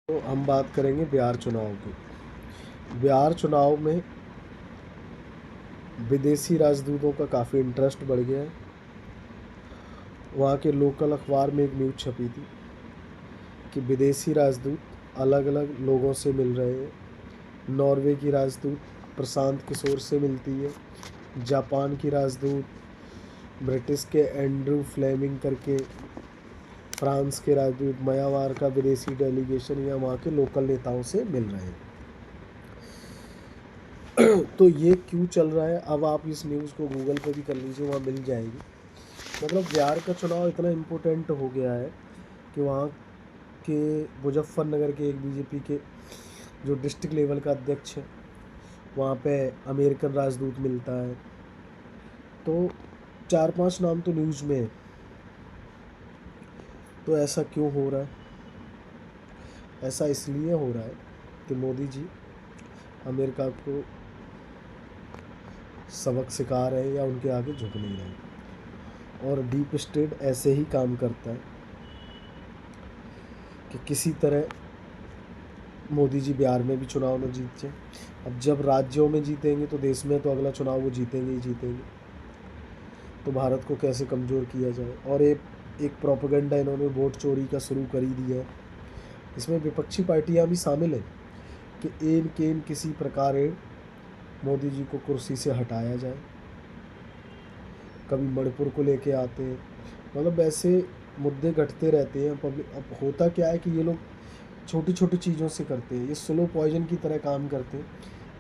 तो हम बात करेंगे बिहार चुनाव की। बिहार चुनाव में विदेशी राजदूतों का काफ़ी इंटरेस्ट बढ़ गया है। वहाँ के लोकल अखबार में एक न्यूज़ छपी थी कि विदेशी राजदूत अलग अलग लोगों से मिल रहे हैं। नॉर्वे की राजदूत प्रशांत किशोर से मिलती है, जापान की राजदूत ब्रिटिश के एंड्रू फ्लेमिंग करके, फ्रांस के राजदूत म्यांमार का विदेशी डेलीगेशन या वहाँ के लोकल नेताओं से मिल रहे हैं। तो ये क्यों चल रहा है, अब आप इस न्यूज़ को गूगल पे भी कर लीजिए, वहाँ मिल जाएगी। मतलब बिहार का चुनाव इतना इम्पोर्टेंट हो गया है कि वहाँ के मुजफ्फरनगर के एक बीजेपी के जो डिस्ट्रिक्ट लेवल का अध्यक्ष है, वहाँ पे अमेरिकन राजदूत मिलता है। तो 4-5 नाम तो न्यूज़ में है। तो ऐसा क्यों हो रहा है? ऐसा इसलिए हो रहा है कि मोदी जी अमेरिका को सबक सिखा रहे हैं या उनके आगे झुक नहीं रहे। और डीप स्टेट ऐसे ही काम करता है कि किसी तरह मोदी जी बिहार में भी चुनाव में जीत जाए। अब जब राज्यों में जीतेंगे तो देश में तो अगला चुनाव वो जीतेंगे ही जीतेंगे। तो भारत को कैसे कमज़ोर किया जाए। और एक प्रोपेगेंडा इन्होंने वोट चोरी का शुरू कर ही दिया है। इसमें विपक्षी पार्टियां भी शामिल हैं कि एन केन किसी प्रकार मोदी जी को कुर्सी से हटाया जाए। कभी मणिपुर को लेके आते हैं, मतलब ऐसे मुद्दे घटते रहते हैं। अब होता क्या है कि ये लोग छोटी छोटी चीज़ों से करते हैं, ये स्लो पॉइजन की तरह काम करते हैं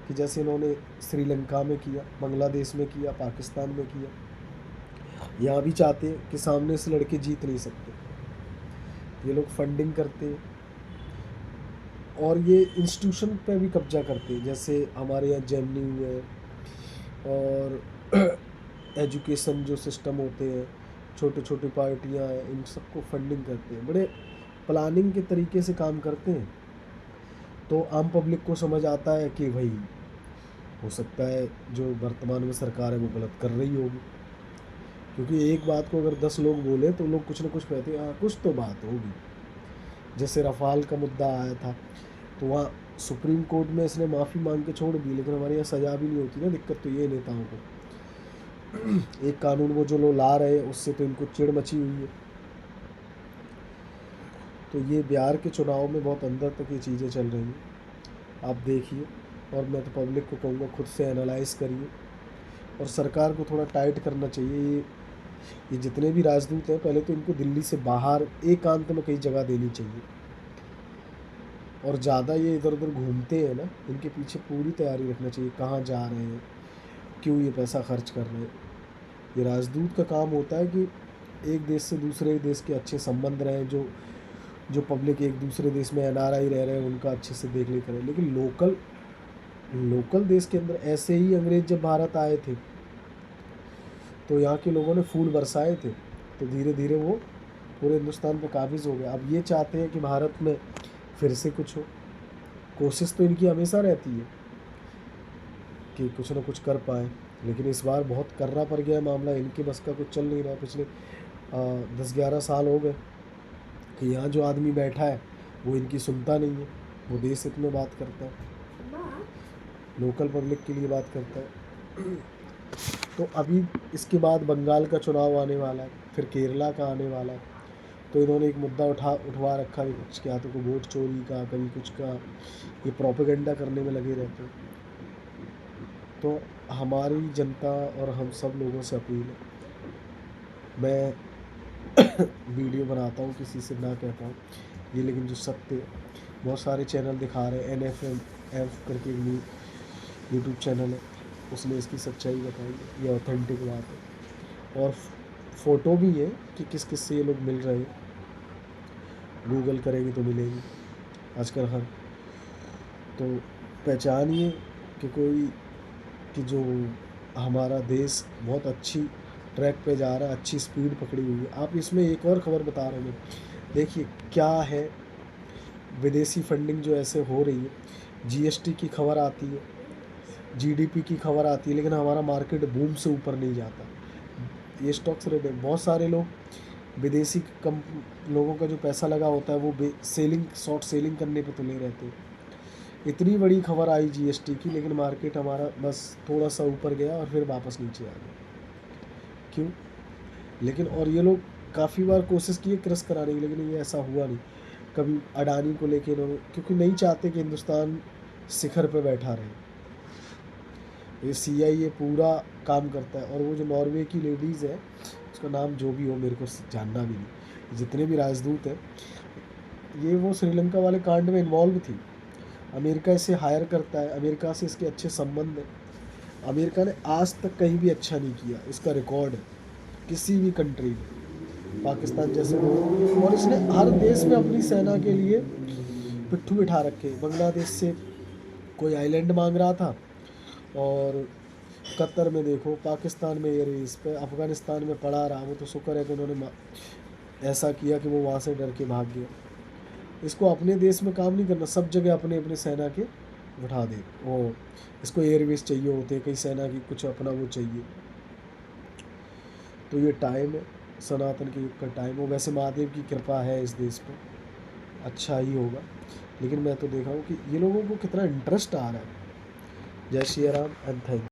कि जैसे इन्होंने श्रीलंका में किया, बांग्लादेश में किया, पाकिस्तान में किया। यहाँ भी चाहते हैं कि सामने से लड़के जीत नहीं सकते। ये लोग फंडिंग करते हैं और ये इंस्टीट्यूशन पे भी कब्जा करते हैं। जैसे हमारे यहाँ जेएनयू है और एजुकेशन जो सिस्टम होते हैं, छोटे छोटे पार्टियाँ हैं, इन सबको फंडिंग करते हैं। बड़े प्लानिंग के तरीके से काम करते हैं। तो आम पब्लिक को समझ आता है कि भाई हो सकता है जो वर्तमान में सरकार है वो गलत कर रही होगी, क्योंकि एक बात को अगर 10 लोग बोले तो लोग कुछ ना कुछ कहते हैं, हाँ कुछ तो बात होगी। जैसे रफ़ाल का मुद्दा आया था तो वहाँ सुप्रीम कोर्ट में इसने माफ़ी मांग के छोड़ दी, लेकिन हमारे यहाँ सज़ा भी नहीं होती ना। दिक्कत तो ये नेताओं को एक कानून वो जो लोग ला रहे हैं उससे तो इनको चिढ़ मची हुई है। तो ये बिहार के चुनाव में बहुत अंदर तक ये चीज़ें चल रही हैं, आप देखिए। और मैं तो पब्लिक को कहूँगा खुद से एनालाइज़ करिए और सरकार को थोड़ा टाइट करना चाहिए। ये जितने भी राजदूत हैं पहले तो इनको दिल्ली से बाहर एकांत में कई जगह देनी चाहिए। और ज़्यादा ये इधर उधर घूमते हैं ना, इनके पीछे पूरी तैयारी रखना चाहिए, कहाँ जा रहे हैं, क्यों ये पैसा खर्च कर रहे हैं। ये राजदूत का काम होता है कि एक देश से दूसरे देश के अच्छे संबंध रहें, जो जो पब्लिक एक दूसरे देश में एनआरआई रह रहे हैं उनका अच्छे से देख रेख करें। लेकिन लोकल देश के अंदर ऐसे ही अंग्रेज जब भारत आए थे तो यहाँ के लोगों ने फूल बरसाए थे, तो धीरे धीरे वो पूरे हिंदुस्तान पे काबिज़ हो गया। अब ये चाहते हैं कि भारत में फिर से कुछ हो। कोशिश तो इनकी हमेशा रहती है कि कुछ ना कुछ कर पाए, लेकिन इस बार बहुत कर्रा पड़ गया है मामला, इनके बस का कुछ चल नहीं रहा। पिछले 10-11 साल हो गए कि यहाँ जो आदमी बैठा है वो इनकी सुनता नहीं है। वो देश हित में बात करता है, लोकल पब्लिक के लिए बात करता है। तो अभी इसके बाद बंगाल का चुनाव आने वाला है, फिर केरला का आने वाला है। तो इन्होंने एक मुद्दा उठवा रखा विपक्ष के हाथों को, वोट चोरी का, कभी कुछ का। ये प्रोपेगेंडा करने में लगे रहते हैं। तो हमारी जनता और हम सब लोगों से अपील है, मैं वीडियो बनाता हूँ किसी से ना कहता हूँ ये, लेकिन जो सत्य बहुत सारे चैनल दिखा रहे हैं, NFM करके यूट्यूब चैनल है, उसने इसकी सच्चाई बताई है, ये ऑथेंटिक बात है। और फ़ोटो भी है कि किस किस से ये लोग मिल रहे हैं, गूगल करेंगे तो मिलेंगे आजकल हर। तो पहचानिए कि कोई कि जो हमारा देश बहुत अच्छी ट्रैक पे जा रहा है, अच्छी स्पीड पकड़ी हुई है। आप इसमें एक और ख़बर बता रहे हैं, देखिए क्या है, विदेशी फंडिंग जो ऐसे हो रही है। जीएसटी की खबर आती है, जीडीपी की खबर आती है, लेकिन हमारा मार्केट बूम से ऊपर नहीं जाता। ये स्टॉक्स रेट है, बहुत सारे लोग विदेशी कम लोगों का जो पैसा लगा होता है वो सेलिंग शॉर्ट सेलिंग करने पे तुले रहते हैं। इतनी बड़ी खबर आई जीएसटी की, लेकिन मार्केट हमारा बस थोड़ा सा ऊपर गया और फिर वापस नीचे आ गया। क्यों? लेकिन और ये लोग काफ़ी बार कोशिश किए क्रश कराने की, लेकिन ये ऐसा हुआ नहीं। कभी अडानी को लेके इन्होंने, क्योंकि नहीं चाहते कि हिंदुस्तान शिखर पे बैठा रहे। ये CIA पूरा काम करता है। और वो जो नॉर्वे की लेडीज़ है, उसका नाम जो भी हो, मेरे को जानना भी नहीं, जितने भी राजदूत हैं, ये वो श्रीलंका वाले कांड में इन्वॉल्व थी। अमेरिका इसे हायर करता है, अमेरिका से इसके अच्छे संबंध हैं। अमेरिका ने आज तक कहीं भी अच्छा नहीं किया, इसका रिकॉर्ड है किसी भी कंट्री में, पाकिस्तान जैसे लोग। और इसने हर देश में अपनी सेना के लिए पिट्ठू बिठा रखे। बांग्लादेश से कोई आइलैंड मांग रहा था, और कतर में देखो, पाकिस्तान में एयरवेज पे, अफ़गानिस्तान में पड़ा रहा। वो तो शुक्र है कि उन्होंने ऐसा किया कि वो वहाँ से डर के भाग गया। इसको अपने देश में काम नहीं करना, सब जगह अपने अपने सेना के उठा दे। वो इसको एयरवेज चाहिए होते, कहीं सेना की कुछ अपना वो चाहिए। तो ये टाइम है, सनातन के युग का टाइम हो। वैसे महादेव की कृपा है इस देश पर, अच्छा ही होगा। लेकिन मैं तो देख रहा हूँ कि ये लोगों को कितना इंटरेस्ट आ रहा है। जय श्री राम एंड थैंक